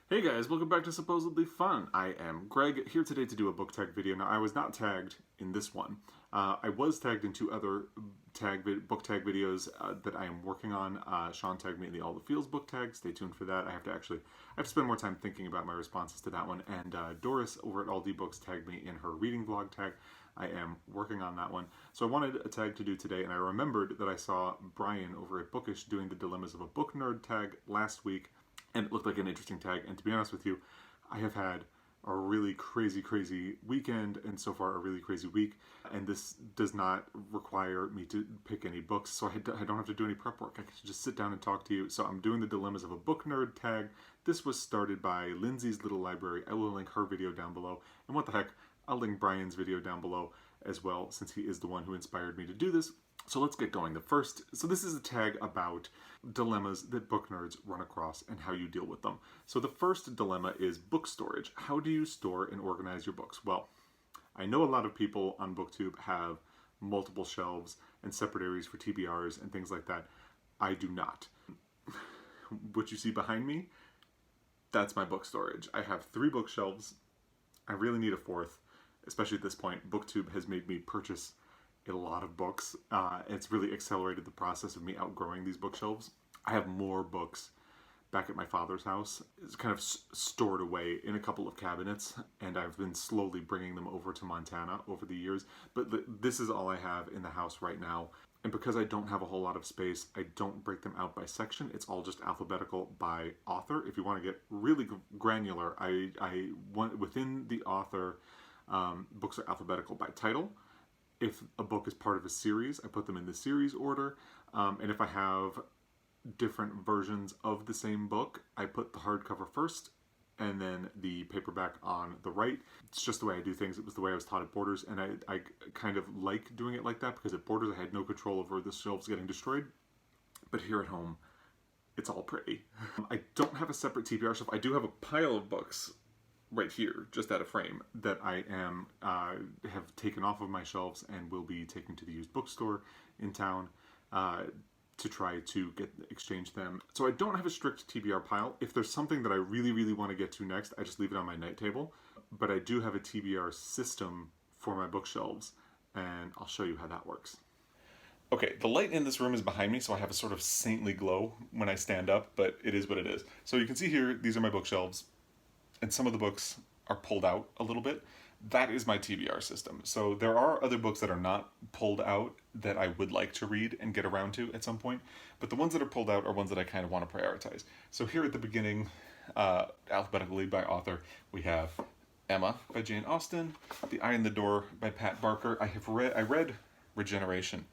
Hey guys, welcome back to Supposedly Fun. I am Greg, here today to do a book tag video. Now, I was not tagged in this one. I was tagged in two other book tag videos that I am working on. Sean tagged me in the All the Feels book tag. Stay tuned for that. I have to spend more time thinking about my responses to that one. And Doris over at All D Books tagged me in her reading vlog tag. I am working on that one. So I wanted a tag to do today, and I remembered that I saw Brian over at Bookish doing the Dilemmas of a Book Nerd tag last week, and it looked like an interesting tag. And to be honest with you, I have had a really crazy weekend, and so far a really crazy week, and this does not require me to pick any books, so I don't have to do any prep work. I can just sit down and talk to you. So I'm doing the Dilemmas of a Book Nerd tag. This was started by Lindsay's Little Library. I will link her video down below, and what the heck, I'll link Brian's video down below as well, since he is the one who inspired me to do this. So let's get going. So this is a tag about dilemmas that book nerds run across and how you deal with them. So the first dilemma is book storage. How do you store and organize your books? Well, I know a lot of people on BookTube have multiple shelves and separate areas for TBRs and things like that. I do not. What you see behind me, that's my book storage. I have 3 bookshelves. I really need a 4th, especially at this point. BookTube has made me purchase a lot of books. It's really accelerated the process of me outgrowing these bookshelves. I have more books back at my father's house. It's kind of stored away in a couple of cabinets, and I've been slowly bringing them over to Montana over the years. But this is all I have in the house right now. And because I don't have a whole lot of space, I don't break them out by section. It's all just alphabetical by author. If you want to get really granular, I want within the author, books are alphabetical by title. If a book is part of a series, I put them in the series order. And if I have different versions of the same book, I put the hardcover first and then the paperback on the right. It's just the way I do things. It was the way I was taught at Borders, and I kind of like doing it like that, because at Borders I had no control over the shelves getting destroyed. But here at home, it's all pretty. I don't have a separate TBR shelf. I do have a pile of books right here, just out of frame, that I have taken off of my shelves and will be taking to the used bookstore in town to try to exchange them. So I don't have a strict TBR pile. If there's something that I really want to get to next, I just leave it on my night table. But I do have a TBR system for my bookshelves, and I'll show you how that works. Okay, the light in this room is behind me, so I have a sort of saintly glow when I stand up, but it is what it is. So you can see here, these are my bookshelves, and some of the books are pulled out a little bit. That is my TBR system. So there are other books that are not pulled out that I would like to read and get around to at some point, but the ones that are pulled out are ones that I kind of want to prioritize. So here at the beginning, alphabetically by author, we have Emma by Jane Austen, The Eye in the Door by Pat Barker. I read Regeneration,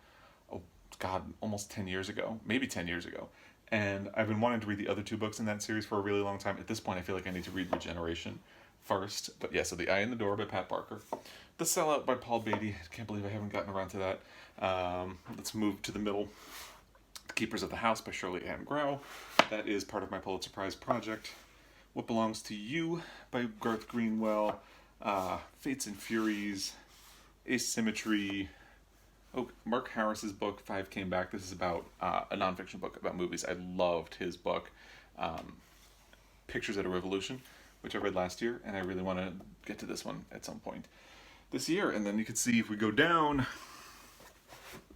oh God, almost 10 years ago, maybe 10 years ago. And I've been wanting to read the other 2 books in that series for a really long time. At this point, I feel like I need to read Regeneration first. But yeah, so The Eye in the Door by Pat Barker. The Sellout by Paul Beatty. I can't believe I haven't gotten around to that. Let's move to the middle. The Keepers of the House by Shirley Ann Grau. That is part of my Pulitzer Prize project. What Belongs to You by Garth Greenwell. Fates and Furies. Asymmetry. Oh, Mark Harris's book, 5 Came Back. This is about a nonfiction book about movies. I loved his book, Pictures at a Revolution, which I read last year, and I really want to get to this one at some point this year. And then you can see, if we go down,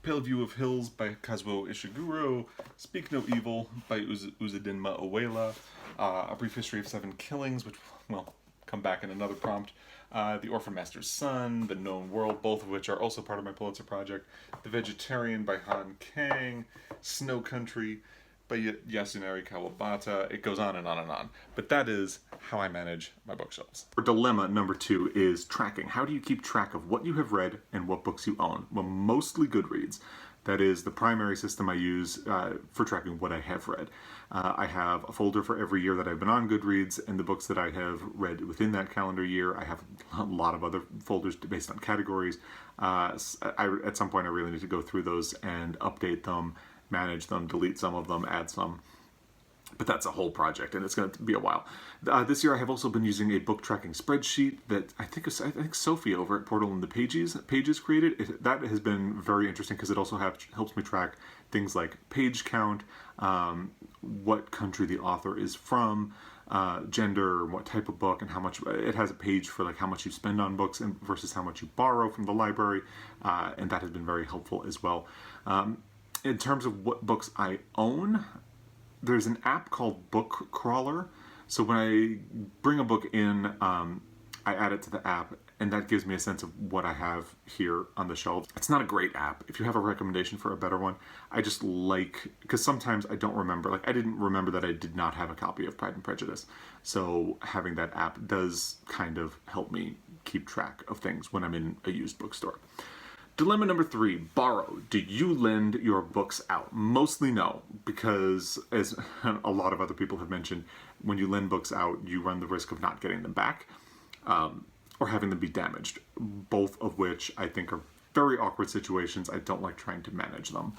Pale View of Hills by Kazuo Ishiguro, Speak No Evil by Uzodinma Owela, A Brief History of 7 Killings, which will come back in another prompt, The Orphan Master's Son, The Known World, both of which are also part of my Pulitzer Project, The Vegetarian by Han Kang, Snow Country by Yasunari Kawabata. It goes on and on and on. But that is how I manage my bookshelves. For dilemma number 2 is tracking. How do you keep track of what you have read and what books you own? Well, mostly Goodreads. That is the primary system I use for tracking what I have read. I have a folder for every year that I've been on Goodreads, and the books that I have read within that calendar year. I have a lot of other folders based on categories. At some point I really need to go through those and update them, manage them, delete some of them, add some. But that's a whole project, and it's going to be a while. This year I have also been using a book tracking spreadsheet that I think Sophie over at Portal and the Pages created. That has been very interesting because it also helps me track things like page count, what country the author is from, gender, what type of book, and how much. It has a page for like how much you spend on books and versus how much you borrow from the library, and that has been very helpful as well. In terms of what books I own, there's an app called Book Crawler. So when I bring a book in, I add it to the app, and that gives me a sense of what I have here on the shelf. It's not a great app. If you have a recommendation for a better one, I just like, because sometimes I don't remember, like I didn't remember that I did not have a copy of Pride and Prejudice. So having that app does kind of help me keep track of things when I'm in a used bookstore. Dilemma number 3, borrow. Do you lend your books out? Mostly no, because as a lot of other people have mentioned, when you lend books out, you run the risk of not getting them back. Or having them be damaged, both of which I think are very awkward situations. I don't like trying to manage them.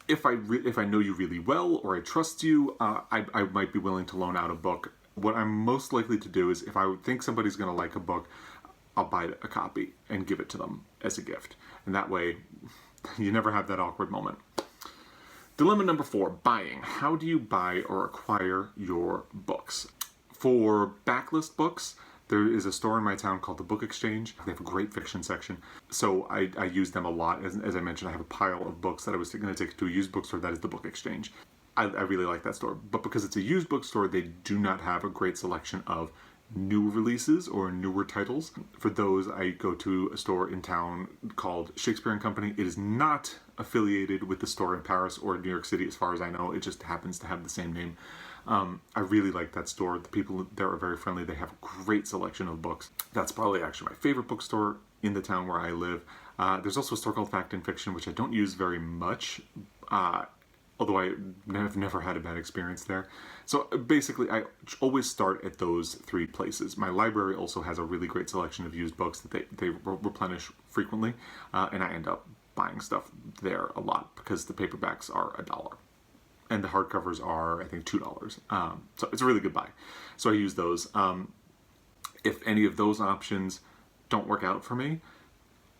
If I know you really well or I trust you, I might be willing to loan out a book. What I'm most likely to do is if I think somebody's going to like a book, I'll buy a copy and give it to them as a gift. And that way, you never have that awkward moment. Dilemma number 4, buying. How do you buy or acquire your books? For Backlist books, there is a store in my town called the Book Exchange. They have a great fiction section. So I use them a lot. As I mentioned, I have a pile of books that I was going to take to a used bookstore. That is the Book Exchange. I really like that store. But because it's a used bookstore, they do not have a great selection of new releases or newer titles. For those, I go to a store in town called Shakespeare and Company. It is not affiliated with the store in Paris or New York City, as far as I know. It just happens to have the same name. I really like that store. The people there are very friendly. They have a great selection of books. That's probably actually my favorite bookstore in the town where I live. There's also a store called Fact and Fiction, which I don't use very much, although I have never had a bad experience there. So basically, I always start at those 3 places. My library also has a really great selection of used books that they replenish frequently, and I end up buying stuff there a lot because the paperbacks are $1. And the hardcovers are, I think, $2. So it's a really good buy. So I use those. If any of those options don't work out for me,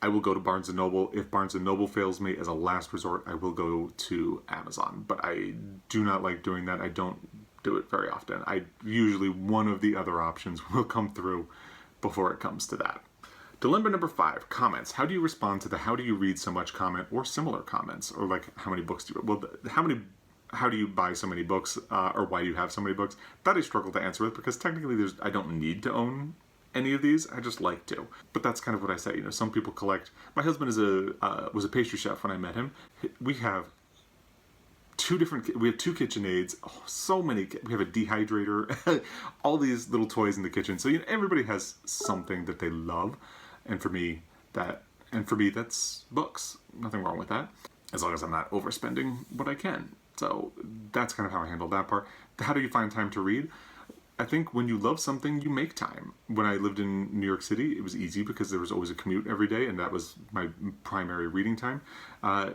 I will go to Barnes & Noble. If Barnes & Noble fails me, as a last resort, I will go to Amazon. But I do not like doing that. I don't do it very often. Usually one of the other options will come through before it comes to that. Dilemma number 5, comments. How do you respond to the how do you read so much comment or similar comments? Or like, how many books do you read? Well, how do you buy so many books, or why do you have so many books? That I struggle to answer with, because technically I don't need to own any of these. I just like to. But that's kind of what I say. You know, some people collect. My husband was a pastry chef when I met him. We have 2 KitchenAids, so many. We have a dehydrator, all these little toys in the kitchen. So everybody has something that they love, and for me that's books. Nothing wrong with that, as long as I'm not overspending what I can. So that's kind of how I handle that part. How do you find time to read? I think when you love something, you make time. When I lived in New York City, it was easy because there was always a commute every day, and that was my primary reading time.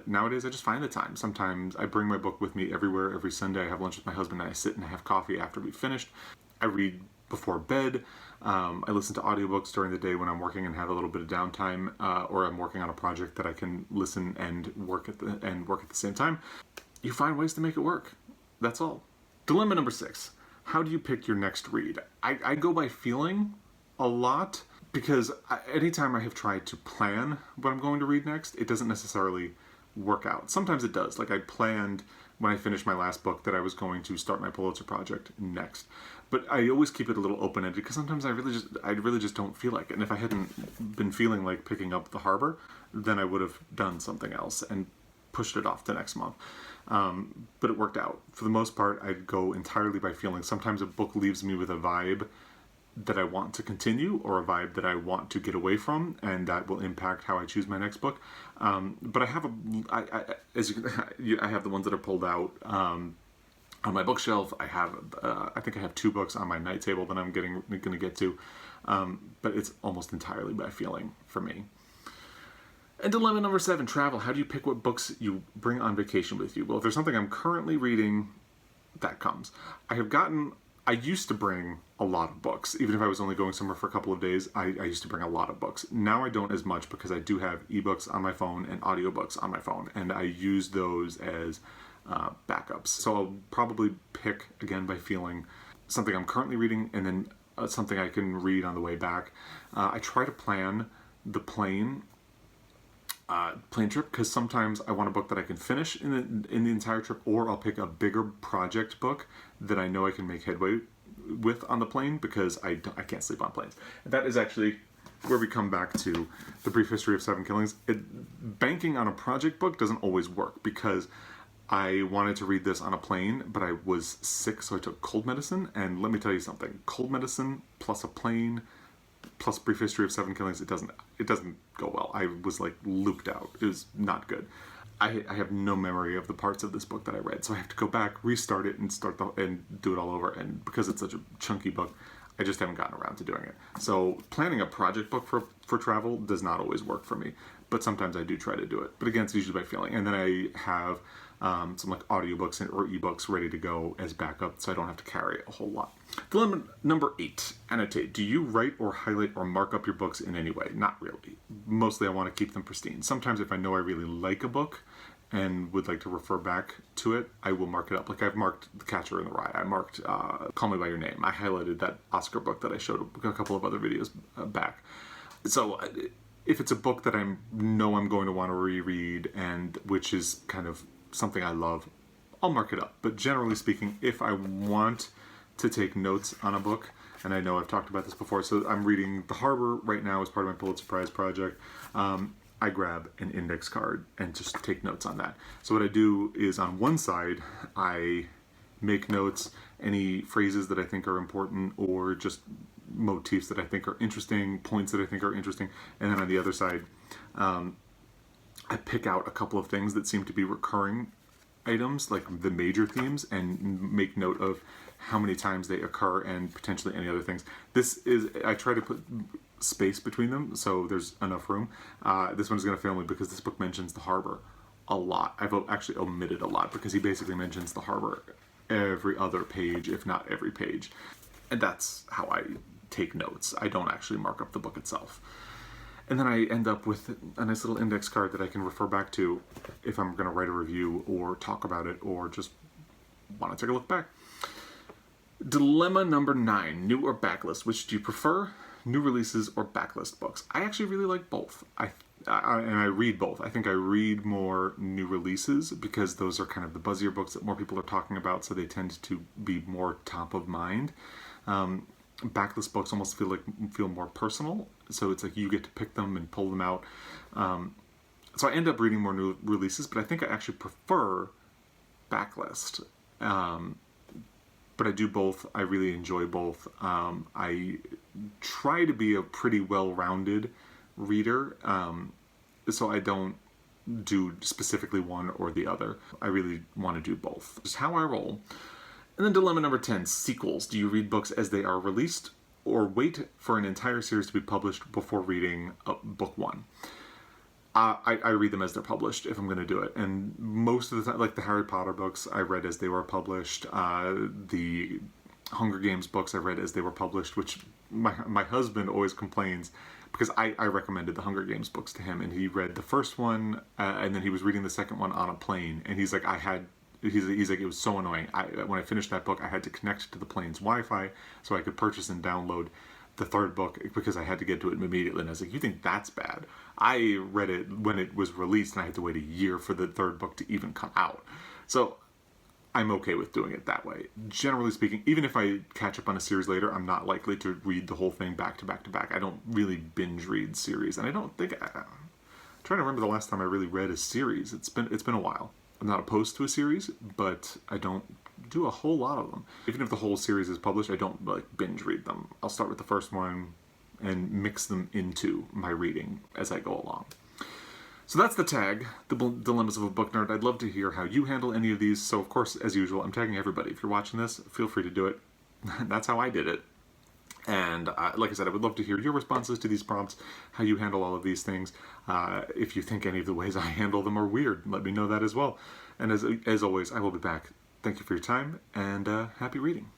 Nowadays, I just find the time. Sometimes I bring my book with me everywhere. Every Sunday, I have lunch with my husband, and I sit and I have coffee after we've finished. I read before bed. I listen to audiobooks during the day when I'm working and have a little bit of downtime, or I'm working on a project that I can listen and work at the same time. You find ways to make it work. That's all. Dilemma number 6. How do you pick your next read? I go by feeling a lot, because anytime I have tried to plan what I'm going to read next, it doesn't necessarily work out. Sometimes it does. Like I planned when I finished my last book that I was going to start my Pulitzer project next. But I always keep it a little open-ended, because sometimes I really just don't feel like it. And if I hadn't been feeling like picking up The Harbor, then I would have done something else and pushed it off to next month. But it worked out. For the most part, I'd go entirely by feeling. Sometimes a book leaves me with a vibe that I want to continue, or a vibe that I want to get away from, and that will impact how I choose my next book. But I have I have the ones that are pulled out on my bookshelf. I think I have 2 books on my night table that I'm going to get to, but it's almost entirely by feeling for me. And dilemma number 7, travel. How do you pick what books you bring on vacation with you? Well, if there's something I'm currently reading, that comes. I used to bring a lot of books. Even if I was only going somewhere for a couple of days, I used to bring a lot of books. Now I don't as much, because I do have ebooks on my phone and audiobooks on my phone, and I use those as backups. So I'll probably pick, again by feeling, something I'm currently reading, and then something I can read on the way back. I try to plan the plane trip, because sometimes I want a book that I can finish in the entire trip, or I'll pick a bigger project book that I know I can make headway with on the plane, because I can't sleep on planes. And that is actually where we come back to The Brief History of Seven Killings. Banking on a project book doesn't always work, because I wanted to read this on a plane, but I was sick, so I took cold medicine. And let me tell you something: cold medicine plus a plane plus Brief History of Seven Killings, it doesn't go well. I was like looped out. It was not good. I have no memory of the parts of this book that I read, so I have to go back, restart it, and do it all over. And because it's such a chunky book, I just haven't gotten around to doing it. So planning a project book for travel does not always work for me, but sometimes I do try to do it. But again, it's usually by feeling. And then I have some like audiobooks or ebooks ready to go as backup, so I don't have to carry a whole lot. Dilemma number 8, annotate. Do you write or highlight or mark up your books in any way? Not really. Mostly I want to keep them pristine. Sometimes if I know I really like a book and would like to refer back to it, I will mark it up. Like I've marked The Catcher in the Rye. I marked Call Me By Your Name. I highlighted that Oscar book that I showed a couple of other videos back. So if it's a book that I know I'm going to want to reread, and which is kind of something I love, I'll mark it up. But generally speaking, if I want to take notes on a book, and I know I've talked about this before, so I'm reading The Harbor right now as part of my Pulitzer Prize project. I grab an index card and just take notes on that. So what I do is on one side, I make notes, any phrases that I think are important, or just motifs that I think are interesting, points that I think are interesting. And then on the other side, I pick out a couple of things that seem to be recurring items, like the major themes, and make note of how many times they occur and potentially any other things. I try to put space between them so there's enough room. This one's going to fail me because this book mentions the harbor a lot. I've actually omitted a lot because he basically mentions the harbor every other page, if not every page. And that's how I take notes. I don't actually mark up the book itself. And then I end up with a nice little index card that I can refer back to if I'm going to write a review or talk about it or just want to take a look back. Dilemma number 9, new or backlist. Which do you prefer, new releases or backlist books? I actually really like both. And I read both. I think I read more new releases because those are kind of the buzzier books that more people are talking about, so they tend to be more top of mind. Backlist books almost feel more personal, so it's like you get to pick them and pull them out. So I end up reading more new releases, but I think I actually prefer backlist. But I do both. I really enjoy both. I try to be a pretty well-rounded reader, so I don't do specifically one or the other. I really want to do both. Just how I roll. And then dilemma number 10, sequels. Do you read books as they are released or wait for an entire series to be published before reading book 1? I read them as they're published if I'm going to do it. And most of the time, like the Harry Potter books, I read as they were published. The Hunger Games books I read as they were published, which my husband always complains because I recommended the Hunger Games books to him, and he read the first one, and then he was reading the second one on a plane, and he's like, he's like, it was so annoying. When I finished that book, I had to connect to the plane's Wi-Fi so I could purchase and download the third book because I had to get to it immediately. And I was like, you think that's bad? I read it when it was released, and I had to wait a year for the third book to even come out. So I'm okay with doing it that way. Generally speaking, even if I catch up on a series later, I'm not likely to read the whole thing back to back to back. I don't really binge read series, and I don't think I'm trying to remember the last time I really read a series. It's been a while. I'm not opposed to a series, but I don't do a whole lot of them. Even if the whole series is published, I don't like binge read them. I'll start with the first one and mix them into my reading as I go along. So that's the tag, the dilemmas of a book nerd. I'd love to hear how you handle any of these. So of course, as usual, I'm tagging everybody. If you're watching this, feel free to do it. That's how I did it. And like I said, I would love to hear your responses to these prompts, how you handle all of these things. If you think any of the ways I handle them are weird, let me know that as well. And as always, I will be back. Thank you for your time, and happy reading.